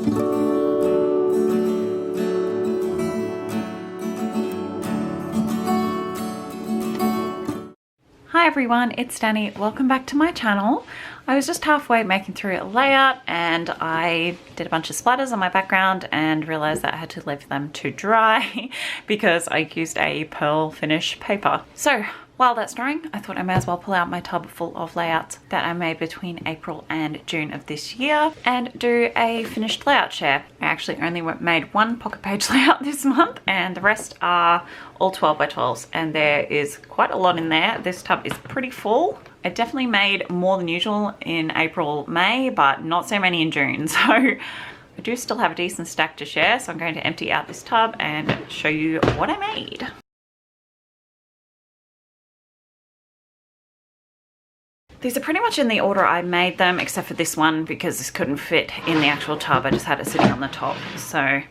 Hi everyone, it's Danny. Welcome back to my channel. I was just halfway making through a layout and I did a bunch of splatters on my background and realized that I had to leave them to dry because I used a pearl finish paper. So while that's drying, I thought I may as well pull out my tub full of layouts that I made between April and June of this year and do a finished layout share. I actually only made one pocket page layout this month and the rest are all 12 by 12s, and there is quite a lot in there. This tub is pretty full. I definitely made more than usual in April, May, but not so many in June. So I do still have a decent stack to share, so I'm going to empty out this tub and show you what I made. These are pretty much in the order I made them, except for this one because this couldn't fit in the actual tub. I just had it sitting on the top. So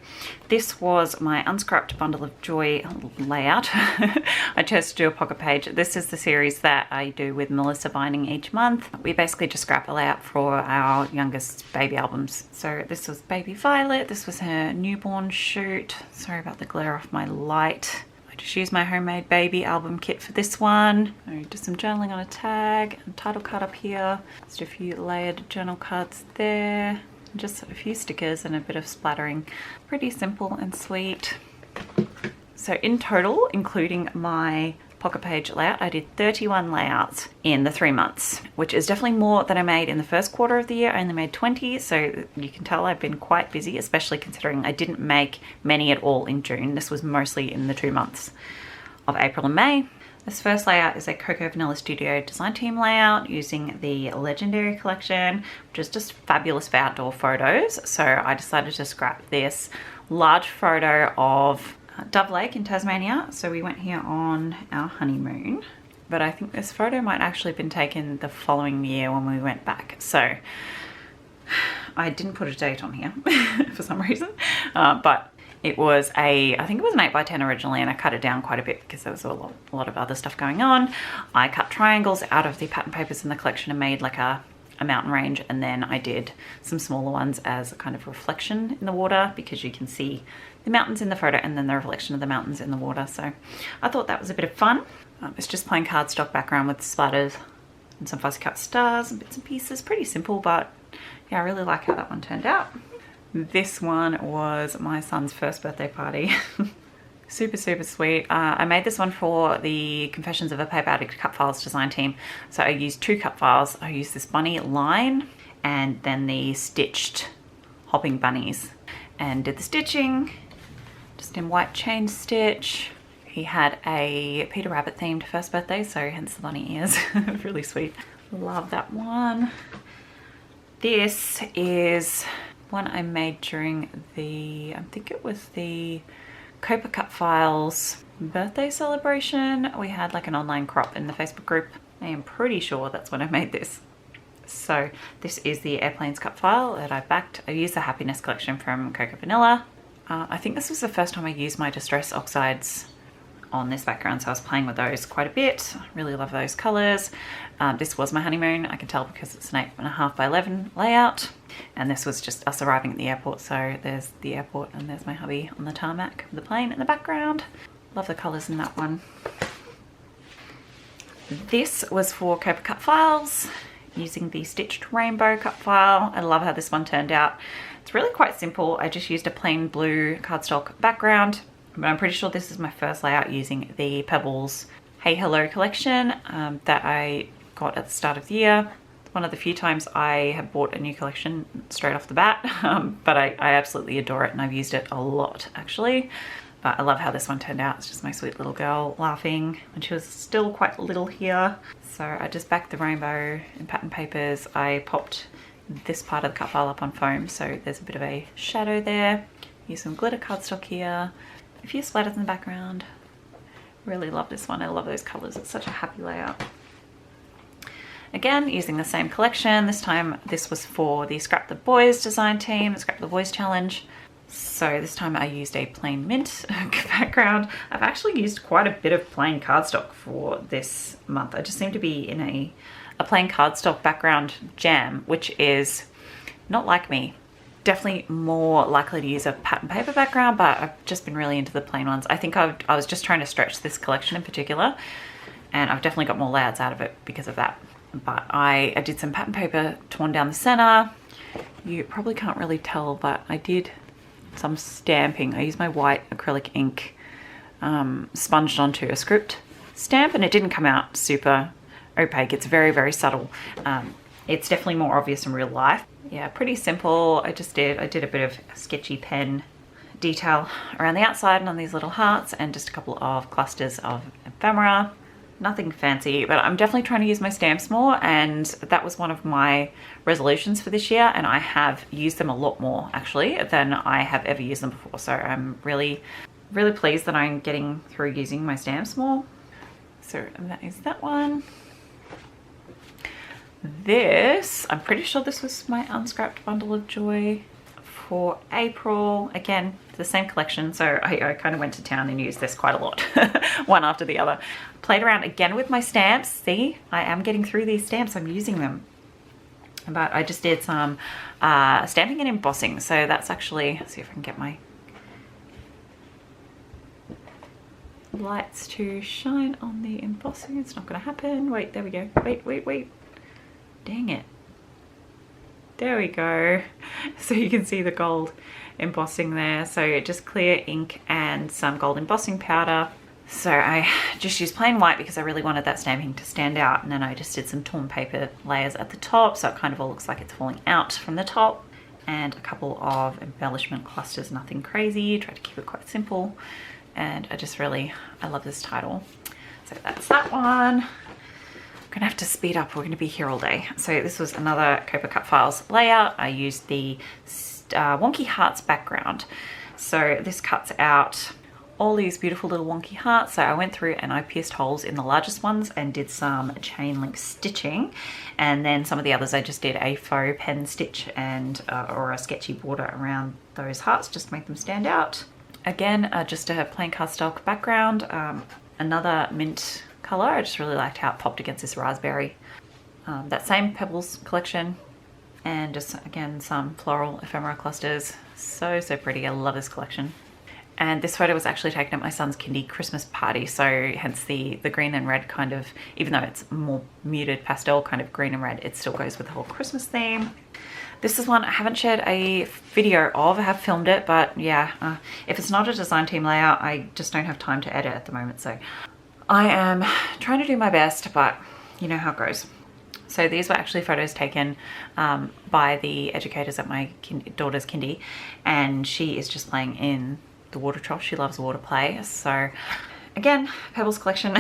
this was my unscrapped bundle of joy layout. I chose to do a pocket page. This is the series that I do with Melissa Binding each month. We basically just scrap a layout for our youngest baby albums. So this was Baby Violet. This was her newborn shoot. Sorry about the glare off my light. I just used my homemade baby album kit for this one. I did some journaling on a tag and title card up here. Just a few layered journal cards there. Just a few stickers and a bit of splattering. Pretty simple and sweet. So in total, including my pocket page layout, I did 31 layouts in the 3 months, which is definitely more than I made in the first quarter of the year. I only made 20, so you can tell I've been quite busy, especially considering I didn't make many at all in June. This was mostly in the 2 months of April and May. This first layout is a Cocoa Vanilla Studio design team layout using the Legendary collection, which is just fabulous for outdoor photos. So I decided to scrap this large photo of Dove Lake in Tasmania. So we went here on our honeymoon, but I think this photo might actually have been taken the following year when we went back. So I didn't put a date on here for some reason, but it was I think it was an 8x10 originally, and I cut it down quite a bit because there was a lot of other stuff going on. I cut triangles out of the pattern papers in the collection and made like a mountain range, and then I did some smaller ones as a kind of reflection in the water because you can see the mountains in the photo and then the reflection of the mountains in the water. So I thought that was a bit of fun. It's just plain cardstock background with splatters and some fussy cut stars and bits and pieces. Pretty simple, but yeah, I really like how that one turned out. This one was my son's first birthday party. Super, super sweet. I made this one for the Confessions of a Paper Addict cut files design team. So I used 2 cut files. I used this bunny line and then the stitched hopping bunnies, and did the stitching just in white chain stitch. He had a Peter Rabbit themed first birthday, so hence the bunny ears. Really sweet. Love that one. This is one I made during the, I think it was the Copa Cut Files birthday celebration. We had like an online crop in the Facebook group. I am pretty sure that's when I made this. So this is the Airplanes cut file that I backed. I used the Happiness collection from Cocoa Vanilla. I think this was the first time I used my Distress Oxides on this background, so I was playing with those quite a bit. I really love those colors. This was my honeymoon. I can tell because it's an 8.5 by 11 layout. And this was just us arriving at the airport. So there's the airport and there's my hubby on the tarmac with the plane in the background. Love the colors in that one. This was for Copa Cut Files using the Stitched Rainbow cut file. I love how this one turned out. It's really quite simple. I just used a plain blue cardstock background, but I'm pretty sure this is my first layout using the Pebbles Hey Hello collection that I got at the start of the year. It's one of the few times I have bought a new collection straight off the bat, but I absolutely adore it and I've used it a lot actually. But I love how this one turned out. It's just my sweet little girl laughing when she was still quite little here. So I just backed the rainbow in pattern papers. I popped this part of the cut file up on foam, so there's a bit of a shadow there. Use some glitter cardstock here. A few splatters in the background. Really love this one. I love those colors. It's such a happy layout. Again, using the same collection. This time this was for the Scrap the Boys design team, the Scrap the Boys challenge. So this time I used a plain mint background. I've actually used quite a bit of plain cardstock for this month. I just seem to be in a plain cardstock background jam, which is not like me. definitely more likely to use a pattern paper background, but I've just been really into the plain ones. I think I was just trying to stretch this collection in particular, and I've definitely got more layouts out of it because of that. But I did some pattern paper torn down the center. You probably can't really tell, but I did some stamping. I used my white acrylic ink sponged onto a script stamp, and it didn't come out super opaque. It's very, very subtle. It's definitely more obvious in real life. Yeah, pretty simple. I did a bit of sketchy pen detail around the outside and on these little hearts, and just a couple of clusters of ephemera. Nothing fancy, but I'm definitely trying to use my stamps more, and that was one of my resolutions for this year, and I have used them a lot more actually than I have ever used them before. So I'm really, really pleased that I'm getting through using my stamps more. So that is that one. This, I'm pretty sure this was my unscrapped bundle of joy for April. Again, the same collection, so I kind of went to town and used this quite a lot, one after the other. Played around again with my stamps. See, I am getting through these stamps, I'm using them. But I just did some stamping and embossing. So that's actually, let's see if I can get my lights to shine on the embossing. It's not gonna happen. Wait, there we go. Wait. Dang it. There we go. So you can see the gold embossing there. So just clear ink and some gold embossing powder. So I just used plain white because I really wanted that stamping to stand out. And then I just did some torn paper layers at the top, so it kind of all looks like it's falling out from the top. And a couple of embellishment clusters, nothing crazy. Tried to keep it quite simple. And I love this title. So that's that one. I'm gonna have to speed up, we're gonna be here all day. So this was another Copa Cut Files layout. I used the wonky hearts background. So this cuts out all these beautiful little wonky hearts. So I went through and I pierced holes in the largest ones and did some chain link stitching. And then some of the others I just did a faux pen stitch and or a sketchy border around those hearts just to make them stand out. Again, just a plain cardstock background, another mint color. I just really liked how it popped against this raspberry. That same Pebbles collection, and just again some floral ephemera clusters. So pretty. I love this collection. And this photo was actually taken at my son's kindy Christmas party, so hence the green and red kind of, even though it's more muted pastel kind of green and red, it still goes with the whole Christmas theme. This is one I haven't shared a video of. I have filmed it, but yeah, if it's not a design team layout, I just don't have time to edit at the moment. So I am trying to do my best, but you know how it goes. So these were actually photos taken by the educators at my daughter's kindy, and she is just playing in the water trough. She loves water play. So again, Pebbles collection.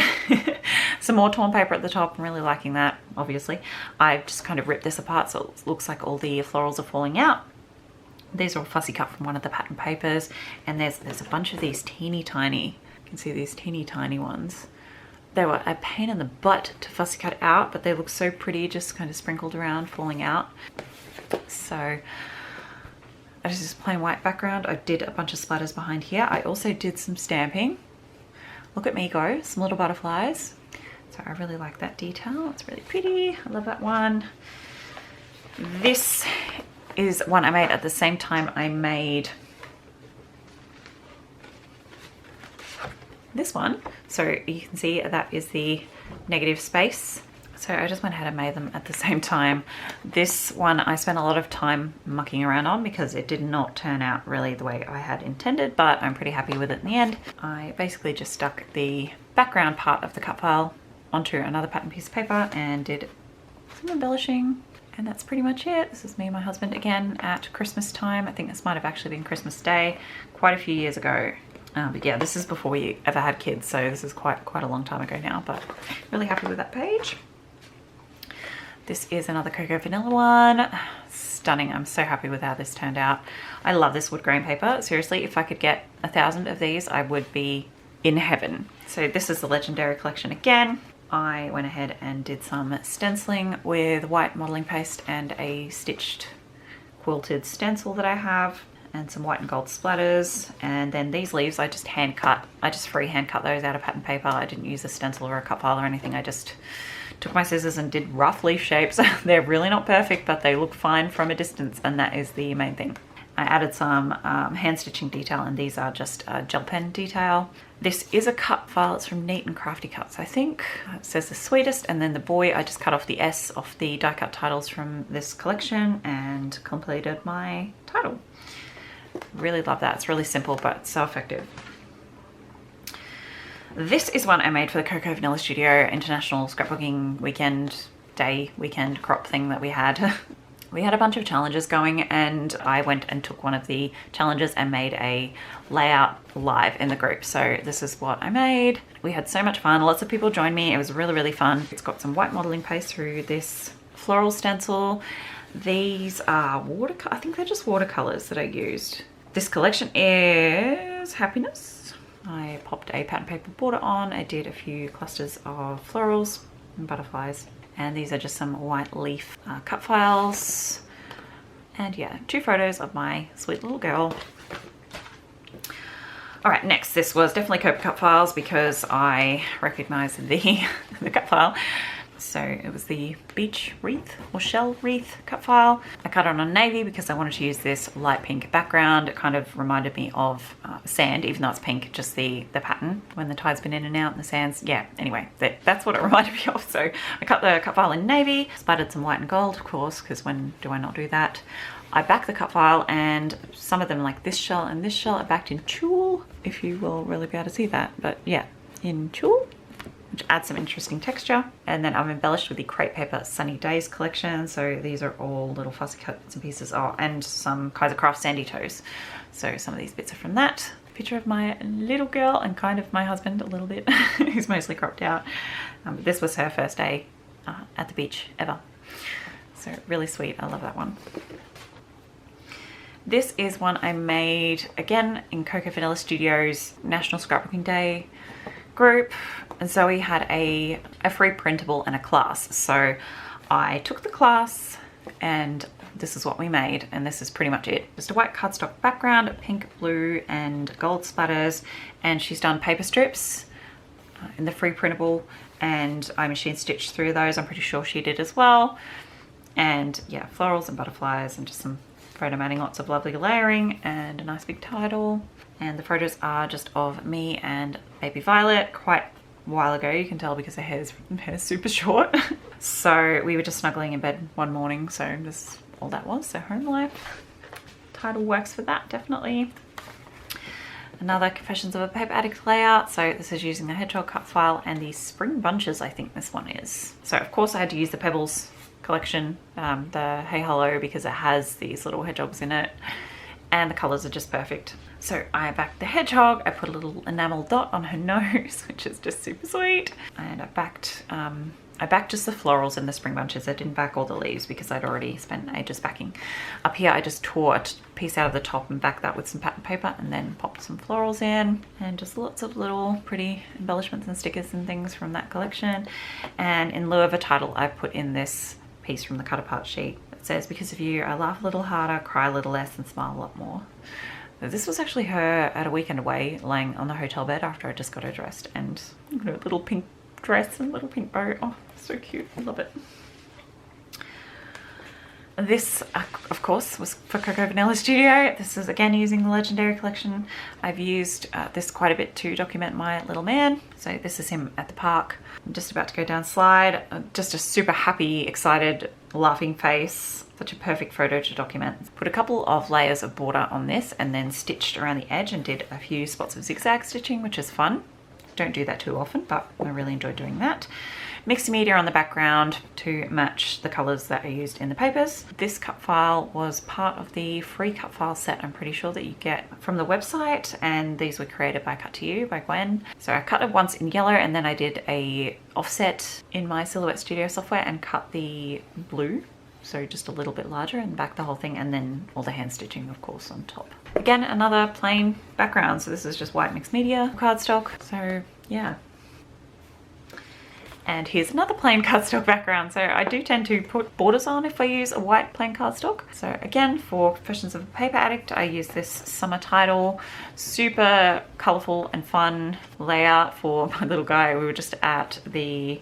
Some more torn paper at the top. I'm really liking that, obviously. I've just kind of ripped this apart so it looks like all the florals are falling out. These are all fussy cut from one of the pattern papers, and there's a bunch of these teeny tiny, you can see these teeny tiny ones. They were a pain in the butt to fussy cut out, but they look so pretty, just kind of sprinkled around, falling out. So I just this plain white background. I did a bunch of splatters behind here. I also did some stamping. Look at me go, some little butterflies. So I really like that detail. It's really pretty. I love that one. This is one I made at the same time I made this one. So you can see that is the negative space. So I just went ahead and made them at the same time. This one I spent a lot of time mucking around on because it did not turn out really the way I had intended, but I'm pretty happy with it in the end. I basically just stuck the background part of the cut file onto another pattern piece of paper and did some embellishing, and that's pretty much it. This is me and my husband again at Christmas time. I think this might have actually been Christmas Day quite a few years ago. But yeah, this is before we ever had kids, so this is quite a long time ago now, but really happy with that page. This is another Cocoa Vanilla one. Stunning. I'm so happy with how this turned out. I love this wood grain paper. Seriously, if I could get 1,000 of these, I would be in heaven. So this is the Legendary collection again. I went ahead and did some stenciling with white modeling paste and a stitched quilted stencil that I have, and some white and gold splatters. And then these leaves I just hand cut. I just freehand cut those out of pattern paper. I didn't use a stencil or a cut file or anything. I just took my scissors and did rough leaf shapes. They're really not perfect, but they look fine from a distance, and that is the main thing. I added some hand stitching detail, and these are just gel pen detail. This is a cut file. It's from Neat and Crafty Cuts, I think. It says the sweetest, and then the boy, I just cut off the S off the die cut titles from this collection and completed my title. Really love that. It's really simple, but so effective. This is one I made for the Cocoa Vanilla Studio International Scrapbooking weekend crop thing that we had. We had a bunch of challenges going, and I went and took one of the challenges and made a layout live in the group. So this is what I made. We had so much fun. Lots of people joined me. It was really, really fun. It's got some white modeling paste through this floral stencil. These are I think they're just watercolors that I used. This collection is Happiness. I popped a pattern paper border on. I did a few clusters of florals and butterflies. And these are just some white leaf cut files. And yeah, 2 photos of my sweet little girl. All right, next, this was definitely Copa cut files because I recognized the cut file. So it was the beach wreath or shell wreath cut file. I cut it on navy because I wanted to use this light pink background. It kind of reminded me of sand, even though it's pink, just the pattern when the tide's been in and out and the sands. Yeah, anyway, that's what it reminded me of. So I cut the cut file in navy, splattered some white and gold, of course, because when do I not do that? I backed the cut file, and some of them, like this shell and this shell, I backed in tulle, if you will really be able to see that. But yeah, in tulle, which adds some interesting texture. And then I've embellished with the crepe paper Sunny Days collection. So these are all little fussy cuts and pieces. Oh, and some Kaiser Craft Sandy Toes. So some of these bits are from that. Picture of my little girl and kind of my husband a little bit, who's mostly cropped out. This was her first day at the beach ever. So really sweet, I love that one. This is one I made, again, in Cocoa Vanilla Studios National Scrapbooking Day group. And Zoe had a free printable and a class. So I took the class and this is what we made. And this is pretty much it. Just a white cardstock background, pink, blue, and gold splatters. And she's done paper strips in the free printable. And I machine stitched through those. I'm pretty sure she did as well. And yeah, florals and butterflies and just some photo matting, lots of lovely layering and a nice big title. And the photos are just of me and baby Violet quite a while ago. You can tell because her hair's super short. So we were just snuggling in bed one morning. So this all that was. So home life. Title works for that, definitely. Another Confessions of a Paper Addict layout. So this is using the hedgehog cut file and the spring bunches, I think this one is. So of course I had to use the Pebbles collection, the Hey Hello, because it has these little hedgehogs in it and the colors are just perfect. So I backed the hedgehog, I put a little enamel dot on her nose, which is just super sweet. And I backed just the florals and the spring bunches. I didn't back all the leaves because I'd already spent ages backing. Up here I just tore a piece out of the top and backed that with some pattern paper and then popped some florals in, and just lots of little pretty embellishments and stickers and things from that collection. And in lieu of a title, I put in this piece from the cut apart sheet that says, "Because of you, I laugh a little harder, cry a little less, and smile a lot more." So this was actually her at a weekend away, laying on the hotel bed after I just got her dressed, and her little pink dress and little pink bow. Oh, so cute. I love it. This, of course, was for Cocoa Vanilla Studio. This is again using the Legendary collection. I've used this quite a bit to document my little man. So this is him at the park. I'm just about to go down slide. Just a super happy, excited, laughing face. Such a perfect photo to document. Put a couple of layers of border on this and then stitched around the edge and did a few spots of zigzag stitching, which is fun. Don't do that too often, but I really enjoy doing that. Mixed media on the background to match the colors that are used in the papers. This cut file was part of the free cut file set, I'm pretty sure, that you get from the website, and these were created by Cut to You by Gwen. So I cut it once in yellow and then I did a offset in my Silhouette Studio software and cut the blue, so just a little bit larger, and back the whole thing, and then all the hand stitching, of course, on top. Again, another plain background. So this is just white mixed media cardstock. So yeah. And here's another plain cardstock background. So I do tend to put borders on if I use a white plain cardstock. So again, for Confessions of a Paper Addict, I use this summer title. Super colorful and fun layout for my little guy. We were just at the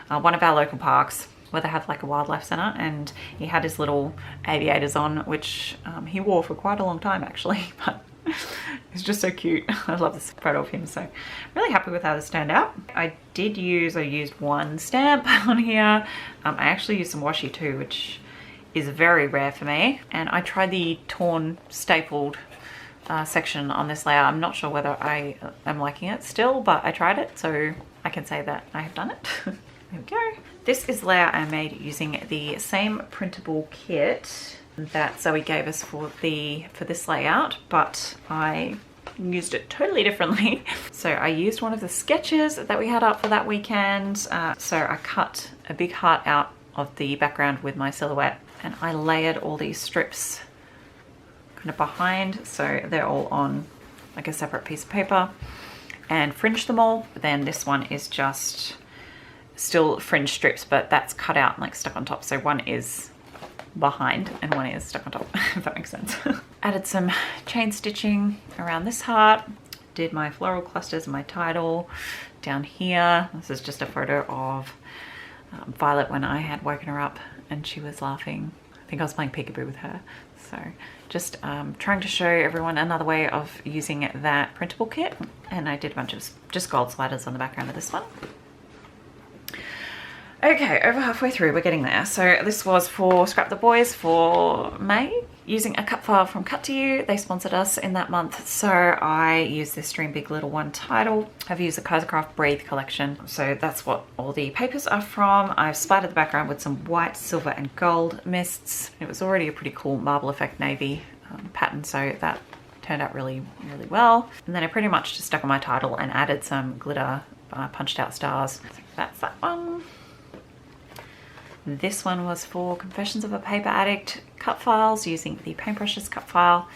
one of our local parks. where they have like a wildlife center, and he had his little aviators on, which he wore for quite a long time actually, but it's just so cute. I love this photo of him, so really happy with how this turned out. I used one stamp on here. I actually used some washi too, which is very rare for me, and I tried the torn stapled section on this layer. I'm not sure whether I am liking it still, but I tried it, so I can say that I have done it. There we go. This is the layer I made using the same printable kit that Zoe gave us for this layout, but I used it totally differently. So I used one of the sketches that we had up for that weekend. So I cut a big heart out of the background with my silhouette, and I layered all these strips kind of behind, so they're all on like a separate piece of paper, and fringed them all. But then this one is just still fringe strips, but that's cut out and like stuck on top. So one is behind and one is stuck on top, if that makes sense. Added some chain stitching around this heart, did my floral clusters and my title down here. This is just a photo of Violet when I had woken her up and she was laughing. I think I was playing peekaboo with her. So just trying to show everyone another way of using that printable kit. And I did a bunch of just gold splatters on the background of this one. Okay, over halfway through, we're getting there. So this was for Scrap the Boys for May, using a cut file from Cut to You. They sponsored us in that month, so I used this Dream Big Little One title. I've used the Kaisercraft Breathe collection, so that's what all the papers are from. I've splattered the background with some white, silver and gold mists. It was already a pretty cool marble effect navy pattern, so that turned out really, really well. And then I pretty much just stuck on my title and added some glitter punched out stars. So that's that one. This one was for Confessions of a Paper Addict cut files using the Paintbrushes cut file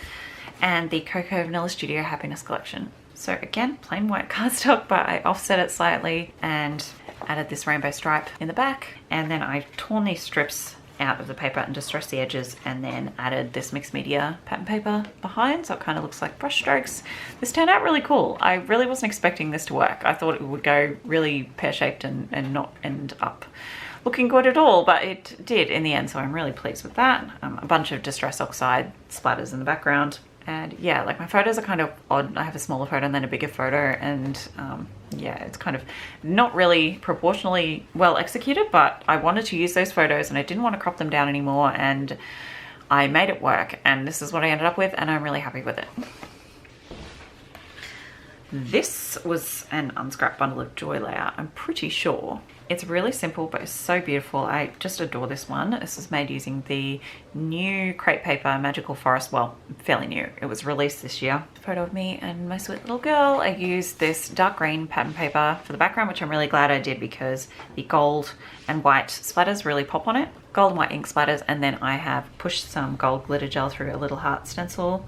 and the Cocoa Vanilla Studio Happiness collection. So again, plain white cardstock, but I offset it slightly and added this rainbow stripe in the back. And then I've torn these strips out of the paper and distressed the edges, and then added this mixed media pattern paper behind, so it kind of looks like brush strokes. This turned out really cool. I really wasn't expecting this to work. I thought it would go really pear-shaped and not end up looking good at all, but it did in the end, so I'm really pleased with that. A bunch of Distress Oxide splatters in the background. And yeah, like my photos are kind of odd. I have a smaller photo and then a bigger photo, and yeah, it's kind of not really proportionally well executed, but I wanted to use those photos and I didn't want to crop them down anymore, and I made it work, and this is what I ended up with, and I'm really happy with it. This was an Unscrap Bundle of Joy layout, I'm pretty sure. It's really simple, but it's so beautiful. I just adore this one. This was made using the new crepe paper Magical Forest. Well, fairly new. It was released this year. Photo of me and my sweet little girl. I used this dark green pattern paper for the background, which I'm really glad I did because the gold and white splatters really pop on it. Gold and white ink splatters, and then I have pushed some gold glitter gel through a little heart stencil.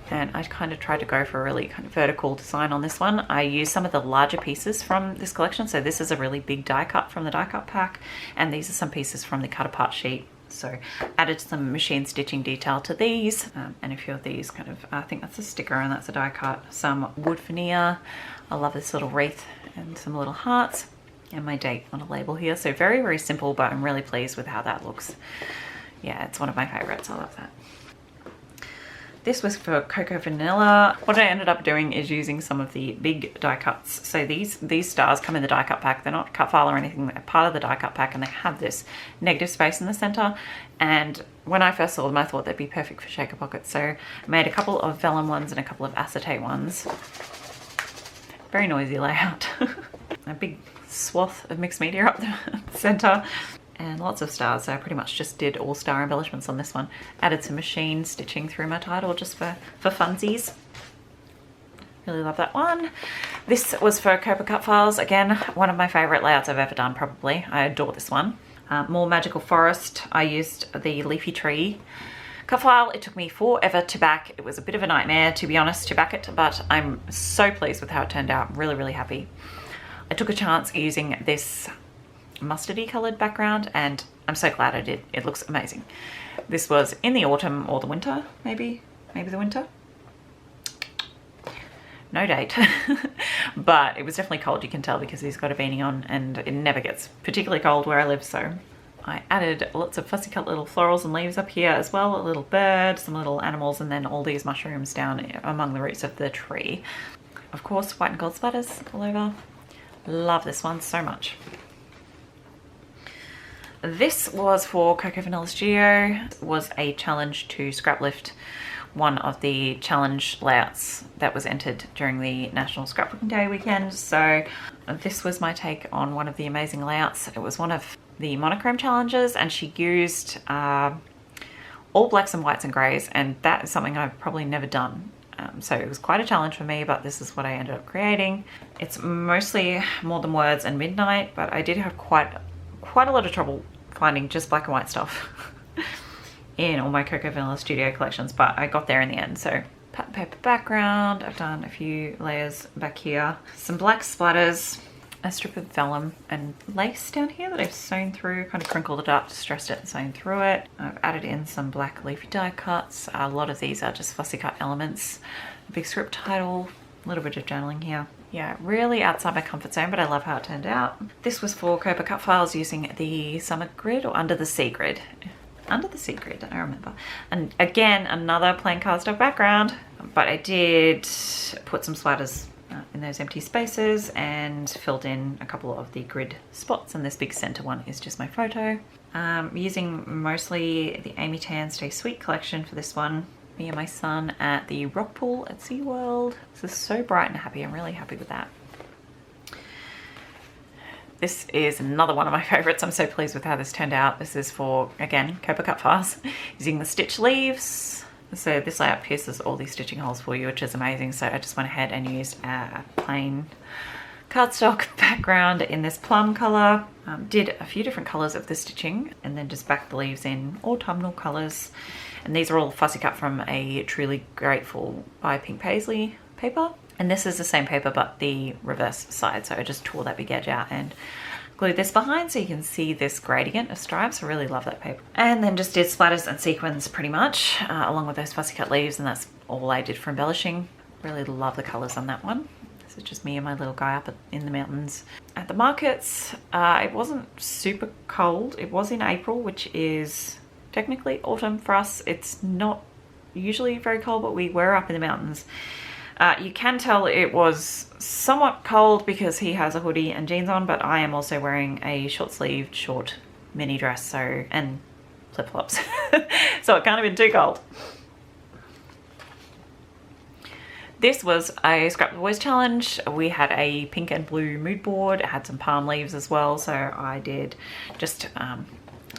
And I kind of tried to go for a really kind of vertical design on this one. I used some of the larger pieces from this collection. So this is a really big die cut from the die cut pack, and these are some pieces from the cut apart sheet. So added some machine stitching detail to these, and a few of these kind of, I think that's a sticker and that's a die cut. Some wood veneer. I love this little wreath and some little hearts, and my date on a label here. So very, very simple, but I'm really pleased with how that looks. Yeah, it's one of my favorites. I love that. This was for Cocoa Vanilla. What I ended up doing is using some of the big die cuts. So these stars come in the die cut pack. They're not cut file or anything. They're part of the die cut pack, and they have this negative space in the center. And when I first saw them, I thought they'd be perfect for shaker pockets. So I made a couple of vellum ones and a couple of acetate ones. Very noisy layout. A big swath of mixed media up the center. And lots of stars, so I pretty much just did all star embellishments on this one. Added some machine stitching through my title just for funsies. Really love that one. This was for Cobra Cut Files. Again, one of my favorite layouts I've ever done, probably. I adore this one. More Magical Forest. I used the Leafy Tree cut file. It took me forever to back. It was a bit of a nightmare, to be honest, to back it, but I'm so pleased with how it turned out. Really, really happy. I took a chance using this mustardy colored background, and I'm so glad I did. It looks amazing. This was in the autumn or the winter, maybe the winter. no date. But it was definitely cold, you can tell, because he's got a beanie on, and it never gets particularly cold where I live. So I added lots of fussy cut little florals and leaves up here as well, a little bird, some little animals, and then all these mushrooms down among the roots of the tree. Of course, white and gold splatters all over. Love this one so much. This was for Cocoa Vanilla Studio. It was a challenge to scrap lift one of the challenge layouts that was entered during the National Scrapbooking Day weekend. So this was my take on one of the amazing layouts. It was one of the monochrome challenges, and she used all blacks and whites and greys, and that is something I've probably never done. So it was quite a challenge for me, but this is what I ended up creating. It's mostly More Than Words and Midnight, but I did have quite a lot of trouble finding just black and white stuff in all my Cocoa Vanilla Studio collections, but I got there in the end. So pattern paper background, I've done a few layers back here, some black splatters, a strip of vellum and lace down here that I've sewn through, kind of crinkled it up, distressed it and sewn through it. I've added in some black leafy die cuts. A lot of these are just fussy cut elements. A big script title, a little bit of journaling here. Yeah, really outside my comfort zone, but I love how it turned out. This was for Copa cut files using the Summer Grid, or Under the Sea Grid. Under the Sea Grid, I remember. And again, another plain cardstock background, but I did put some splatters in those empty spaces and filled in a couple of the grid spots, and this big center one is just my photo. Using mostly the Amy Tan Stay Sweet collection for this one. Me and my son at the rock pool at SeaWorld. This is so bright and happy. I'm really happy with that. This is another one of my favorites. I'm so pleased with how this turned out. This is for, again, Copa cut files using the stitch leaves. So this layout pierces all these stitching holes for you, which is amazing. So I just went ahead and used a plain cardstock background in this plum color. Did a few different colors of the stitching, and then just backed the leaves in autumnal colors. And these are all fussy cut from a Truly Grateful by Pink Paisley paper. And this is the same paper, but the reverse side. So I just tore that big edge out and glued this behind so you can see this gradient of stripes. I really love that paper. And then just did splatters and sequins pretty much, along with those fussy cut leaves, and that's all I did for embellishing. Really love the colors on that one. This is just me and my little guy up in the mountains. At the markets, it wasn't super cold. It was in April, which is technically autumn for us. It's not usually very cold, but we were up in the mountains. You can tell it was somewhat cold because he has a hoodie and jeans on, but I am also wearing a short-sleeved, short mini dress, and flip-flops. So it can't have been too cold. This was a Scrap the Boys challenge. We had a pink and blue mood board. It had some palm leaves as well, so I did just,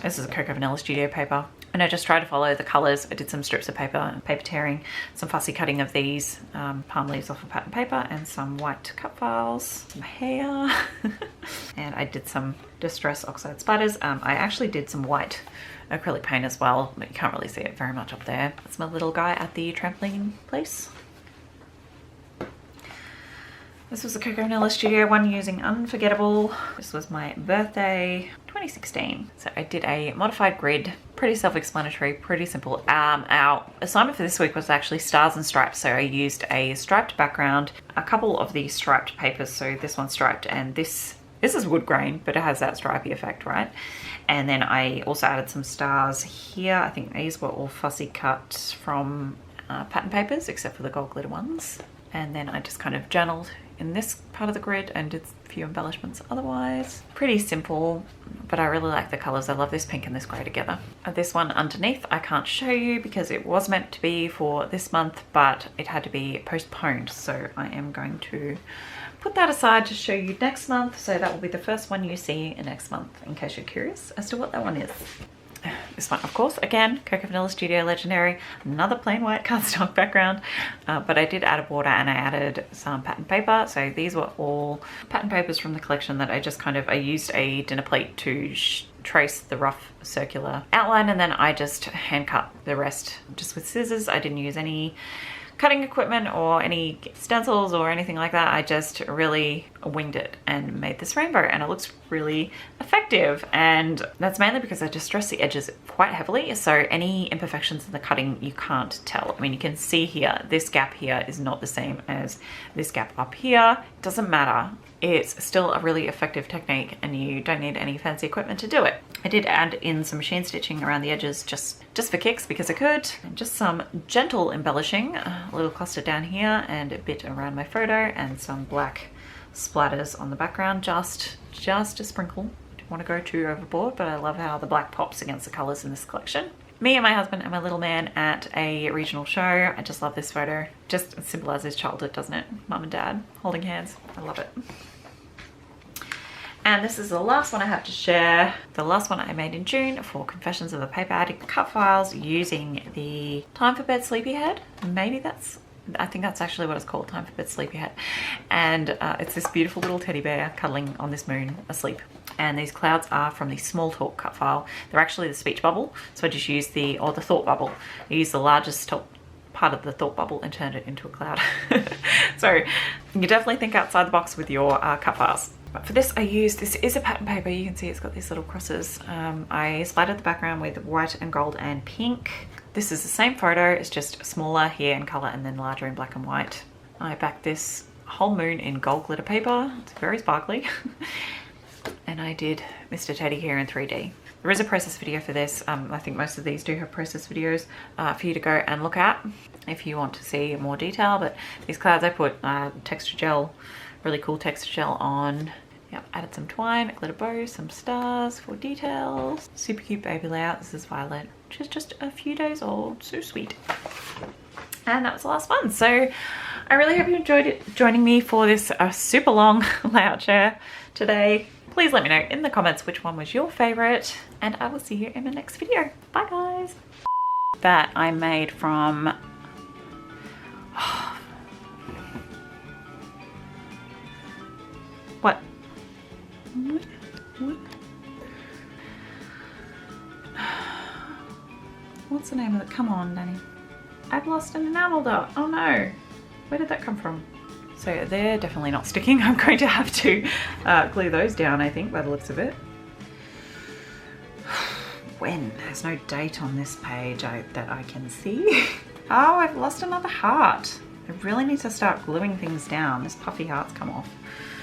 this is a Cocoa Vanilla Studio paper. And I just tried to follow the colours. I did some strips of paper and paper tearing, some fussy cutting of these palm leaves off of pattern paper, and some white cut files, some hair. And I did some distress oxide splatters. I actually did some white acrylic paint as well, but you can't really see it very much up there. That's my little guy at the trampoline place. This was the Cocoa Vanilla Studio one using Unforgettable. This was my birthday, 2016. So I did a modified grid, pretty self-explanatory, pretty simple. Our assignment for this week was actually stars and stripes. So I used a striped background, a couple of the striped papers. So this one's striped, and this is wood grain, but it has that stripy effect, right? And then I also added some stars here. I think these were all fussy cut from pattern papers, except for the gold glitter ones. And then I just kind of journaled in this part of the grid and did a few embellishments otherwise. Pretty simple, but I really like the colors. I love this pink and this gray together. This one underneath I can't show you because it was meant to be for this month, but it had to be postponed. So I am going to put that aside to show you next month. So that will be the first one you see next month, in case you're curious as to what that one is. This one, of course, again, Cocoa Vanilla Studio Legendary, another plain white cardstock background, but I did add a border and I added some pattern paper. So these were all pattern papers from the collection that I just I used a dinner plate to trace the rough circular outline, and then I just hand cut the rest just with scissors. I didn't use any cutting equipment or any stencils or anything like that. I just really winged it and made this rainbow, and it looks really effective. And that's mainly because I distressed the edges quite heavily, so any imperfections in the cutting you can't tell. I mean, you can see here, this gap here is not the same as this gap up here. It doesn't matter. It's still a really effective technique, and you don't need any fancy equipment to do it. I did add in some machine stitching around the edges just for kicks because I could, and just some gentle embellishing, a little cluster down here and a bit around my photo, and some black splatters on the background, just a sprinkle. Don't want to go too overboard, but I love how the black pops against the colors in this collection. Me and my husband and my little man at a regional show. I just love this photo. Just symbolises childhood, doesn't it? Mum and dad holding hands. I love it. And this is the last one I have to share. The last one I made in June for Confessions of a Paper Addict cut files using the Time for Bed Sleepyhead. I think that's actually what it's called, Time for Bed Sleepyhead. And it's this beautiful little teddy bear cuddling on this moon asleep. And these clouds are from the Small Talk cut file. They're actually the speech bubble. So I just used the thought bubble. I used the largest part of the thought bubble and turned it into a cloud. So you definitely think outside the box with your cut files. But for this I used, this is a pattern paper. You can see it's got these little crosses. I splattered the background with white and gold and pink. This is the same photo, it's just smaller here in color and then larger in black and white. I backed this whole moon in gold glitter paper. It's very sparkly. And I did Mr. Teddy here in 3D. There is a process video for this. I think most of these do have process videos for you to go and look at if you want to see more detail. But these clouds I put texture gel, really cool texture gel on. Yep, added some twine, a glitter bow, some stars for details. Super cute baby layout. This is Violet, which is just a few days old. So sweet. And that was the last one. So I really hope you enjoyed it, joining me for this super long layout share today. Please let me know in the comments which one was your favorite, and I will see you in the next video. Bye guys. That I made from what? What's the name of it? Come on, Danny. I've lost an enamel dot. Oh no. Where did that come from? So they're definitely not sticking. I'm going to have to glue those down, I think, by the looks of it. When? There's no date on this page that I can see. Oh, I've lost another heart. I really need to start gluing things down. This puffy heart's come off.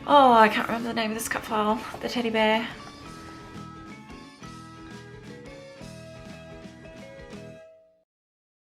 Oh, I can't remember the name of this cut file. The teddy bear.